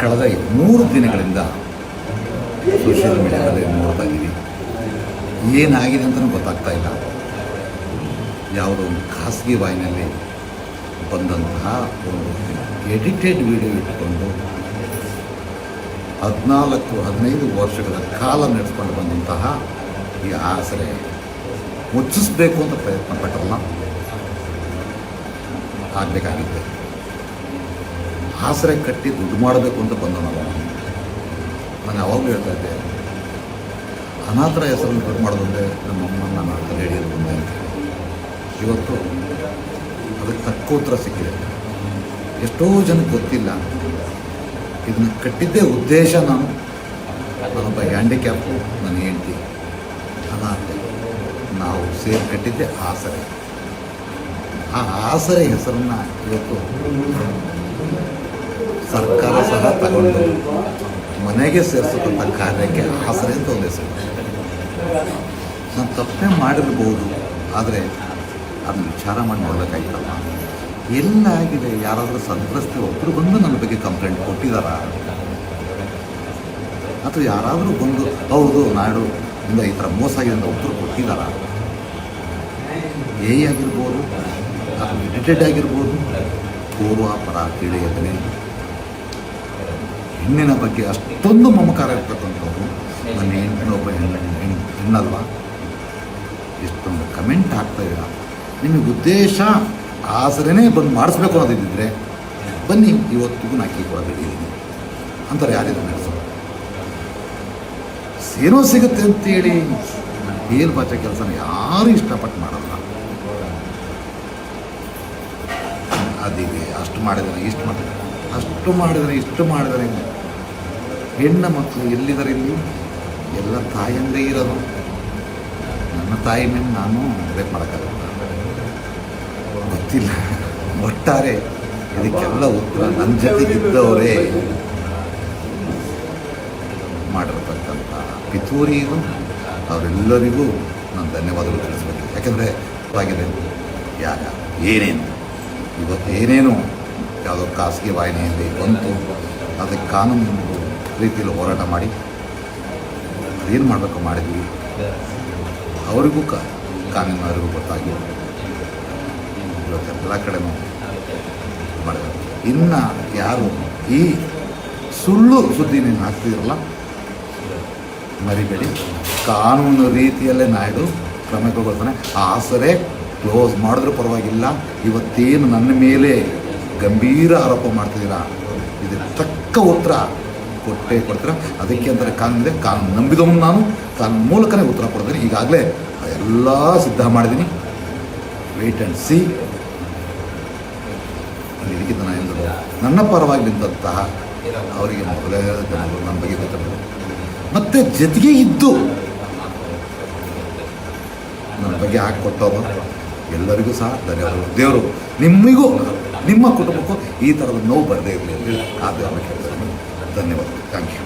ಕಳೆದ 3 ದಿನಗಳಿಂದ ಸೋಷಿಯಲ್ ಮೀಡಿಯಾದಲ್ಲಿ ನೋಡ್ತಾ ಇದ್ದೀವಿ. ಏನಾಗಿದೆ ಅಂತಲೂ ಗೊತ್ತಾಗ್ತಾ ಇಲ್ಲ. ಯಾವುದೋ ಒಂದು ಖಾಸಗಿ ವಾಹಿನಿಯಲ್ಲಿ ಬಂದಂತಹ ಒಂದು ಎಡಿಟೆಡ್ ವಿಡಿಯೋ ಇಟ್ಕೊಂಡು 14-15 ವರ್ಷಗಳ ಕಾಲ ನಡೆಸ್ಕೊಂಡು ಬಂದಂತಹ ಈ ಆಸರೆ ಮುಚ್ಚಿಸ್ಬೇಕು ಅಂತ ಪ್ರಯತ್ನ ಪಟ್ಟರಲ್ಲ, ಆಗಬೇಕಾಗಿದ್ದೆ. ಆಸರೆ ಕಟ್ಟಿ ದುಡ್ಡು ಮಾಡಬೇಕು ಅಂತ ಬಂದವನಲ್ಲ. ನಾನು ಯಾವಾಗಲೂ ಹೇಳ್ತಾ ಇದ್ದೆ, ಅನಾಥರ ಹೆಸರನ್ನು ದುಡ್ಡು ಮಾಡೋದಂದರೆ ನಮ್ಮಮ್ಮನ ನಾನು ತಲೆ ಹಿಡಿಯೋದು ಬಂದೆ ಅಂತ. ಇವತ್ತು ಅದಕ್ಕೆ ತಕ್ಕ ಉತ್ತರ ಸಿಕ್ಕಿದೆ. ಎಷ್ಟೋ ಜನಕ್ಕೆ ಗೊತ್ತಿಲ್ಲ, ಇದನ್ನು ಕಟ್ಟಿದ್ದೇ ಉದ್ದೇಶ ನಾನೊಬ್ಬ ಹ್ಯಾಂಡಿಕ್ಯಾಪು, ನನ್ನ ಹೆಂಡತಿ ಅನಾಥೆ, ನಾವು ಸೇರಿ ಕಟ್ಟಿದ್ದೆ ಆಸರೆ. ಆ ಆಸರೆ ಹೆಸರನ್ನು ಇವತ್ತು ಸರ್ಕಾರ ಸಹ ತಗೊಂಡು ಮನೆಗೆ ಸೇರಿಸತಕ್ಕಂಥ ಕಾರ್ಯಕ್ಕೆ ಆಸರೆ ಅಂತ ಒಂದು ಹೆಸರು. ನಾನು ತಪ್ಪೇ ಮಾಡಿರ್ಬೋದು, ಆದರೆ ಅದನ್ನು ವಿಚಾರ ಮಾಡಿ ನೋಡಬೇಕಾಗಿತ್ತಲ್ಲ. ಎಲ್ಲಾಗಿದೆ? ಯಾರಾದರೂ ಸಂತ್ರಸ್ತೆ ಒಬ್ಬರು ಬಂದು ನನ್ನ ಬಗ್ಗೆ ಕಂಪ್ಲೇಂಟ್ ಕೊಟ್ಟಿದ್ದಾರಾ? ಅಥವಾ ಯಾರಾದರೂ ಬಂದು ಹೌದು ನಾಡು ಇಂದ ಈ ಥರ ಮೋಸ ಆಗಿದೆ ಅಂತ ಒಬ್ಬರು ಕೊಟ್ಟಿದ್ದಾರಾ? ಆಗಿರ್ಬೋದು, ಅಥವಾ ಎಡಿಟೆಡ್ ಆಗಿರ್ಬೋದು, ಪೂರ್ವಾಪರ ತಿಳಿಯದನೆ ಹೆಣ್ಣಿನ ಬಗ್ಗೆ ಅಷ್ಟೊಂದು ಮಮಕಾರ ಇರ್ತಕ್ಕಂಥವ್ರು. ನನ್ನ ಹೆಣ್ಣಿನ ಒಬ್ಬ ಹೆಣ್ಣಲ್ವ? ಎಷ್ಟೊಂದು ಕಮೆಂಟ್ ಆಗ್ತಾಯಿಲ್ಲ. ನಿಮಗೆ ಉದ್ದೇಶ ಆಸರೆನೇ ಬಂದು ಮಾಡಿಸ್ಬೇಕು ಅನ್ನೋದಿದ್ದರೆ ಬನ್ನಿ, ಇವತ್ತಿಗೂ ನಾಕಿ ಕೂಡ ಬಿಟ್ಟಿದ್ದೀನಿ ಅಂತಾರೆ. ಯಾರಿದ್ರು ನಡೆಸೋದು ಏನೋ ಸಿಗುತ್ತೆ ಅಂತೇಳಿ ಏನು ಬಾಚ ಕೆಲಸನ ಯಾರೂ ಇಷ್ಟಪಟ್ಟು ಮಾಡಲ್ಲ. ಅದಿದೆ, ಅಷ್ಟು ಮಾಡಿದರೆ ಇಷ್ಟು ಮಾಡಿದರೆ, ಅಷ್ಟು ಮಾಡಿದರೆ ಇಷ್ಟು ಮಾಡಿದರೆ. ಹೆಣ್ಣು ಮಕ್ಕಳು ಎಲ್ಲಿದ್ದಾರೆ? ಇಲ್ಲಿ ಎಲ್ಲ ತಾಯಿಯಂದೇ ಇರೋದು. ನನ್ನ ತಾಯಿ ಮೇಲೆ ನಾನು ರೇಪ್ ಮಾಡೋಕ್ಕಾಗಲ್ಲ, ಗೊತ್ತಿಲ್ಲ. ಒಟ್ಟಾರೆ ಇದಕ್ಕೆಲ್ಲ ಉತ್ತರ ನನ್ನ ಜೊತೆಗಿದ್ದವರೇ ಮಾಡಿರ್ತಕ್ಕಂಥ ಪಿತೂರಿ ಇದು. ಅವರೆಲ್ಲರಿಗೂ ನಾನು ಧನ್ಯವಾದಗಳು ತಿಳಿಸ್ಬೇಕು. ಯಾಕೆಂದರೆ ಆಗಿದೆ ಯಾಗ ಏನೇನು ಇವತ್ತು ಏನೇನು ಯಾವುದೋ ಖಾಸಗಿ ವಾಹಿನಿಯಲ್ಲಿ ಬಂತು, ಅದಕ್ಕೆ ಕಾನೂನು ರೀತಿಯಲ್ಲಿ ಹೋರಾಟ ಮಾಡಿ ಅದೇನು ಮಾಡಬೇಕು ಮಾಡಿದ್ವಿ. ಅವರಿಗೂ ಕಾನೂನವರಿಗೂ ಗೊತ್ತಾಗಿ ಇವತ್ತೆಲ್ಲ ಕಡೆನೂ ಮಾಡಿದ್ರು. ಇನ್ನು ಯಾರು ಈ ಸುಳ್ಳು ಸುದ್ದಿ ನೀನು ಹಾಕ್ತಿರಲ್ಲ, ಮರಿಬೇಡಿ. ಕಾನೂನು ರೀತಿಯಲ್ಲೇ ನಾಯ್ಡು ಕ್ರಮ ತಗೊಳ್ತಾನೆ. ಆಸರೆ ಕ್ಲೋಸ್ ಮಾಡಿದ್ರೂ ಪರವಾಗಿಲ್ಲ. ಇವತ್ತೇನು ನನ್ನ ಮೇಲೆ ಗಂಭೀರ ಆರೋಪ ಮಾಡ್ತಿದ್ದೀರಾ, ಇದಕ್ಕೆ ತಕ್ಕ ಉತ್ತರ ಕೊಟ್ಟೇ ಕೊಡ್ತೀರಾ. ಅದಕ್ಕೆ ಅಂತಾರೆ ಕಾನೂನಿದೆ. ಕಾನೂನು ನಂಬಿದವನು ನಾನು, ಕಾನೂನು ಮೂಲಕನೇ ಉತ್ತರ ಕೊಡ್ತೀನಿ. ಈಗಾಗಲೇ ಎಲ್ಲ ಸಿದ್ಧ ಮಾಡಿದ್ದೀನಿ. Wait and see. ಇದಕ್ಕಿಂತ ನಾನು ಹೇಳಿದ್ರು, ನನ್ನ ಪರವಾಗಿ ನಿಂತಹ ಅವರಿಗೆ ಮೊದಲೇ ನನ್ನ ಬಗ್ಗೆ ಗೊತ್ತಿರೋದು, ಮತ್ತು ಜೊತೆಗೆ ಇದ್ದು ನನ್ನ ಬಗ್ಗೆ ಹಾಕಿಕೊಟ್ಟವರು ಎಲ್ಲರಿಗೂ ಸಹ ಧನ್ಯವಾದಗಳು. ದೇವರು ನಿಮಗೂ ನಿಮ್ಮ ಕುಟುಂಬಕ್ಕೂ ಈ ಥರದ ನೋವು ಬರದೇ ಇರಲಿ ಅಂತ ಆ ದೇವರ ಕೇಳಿದ್ರೆ ಧನ್ಯವಾದ. Thank you.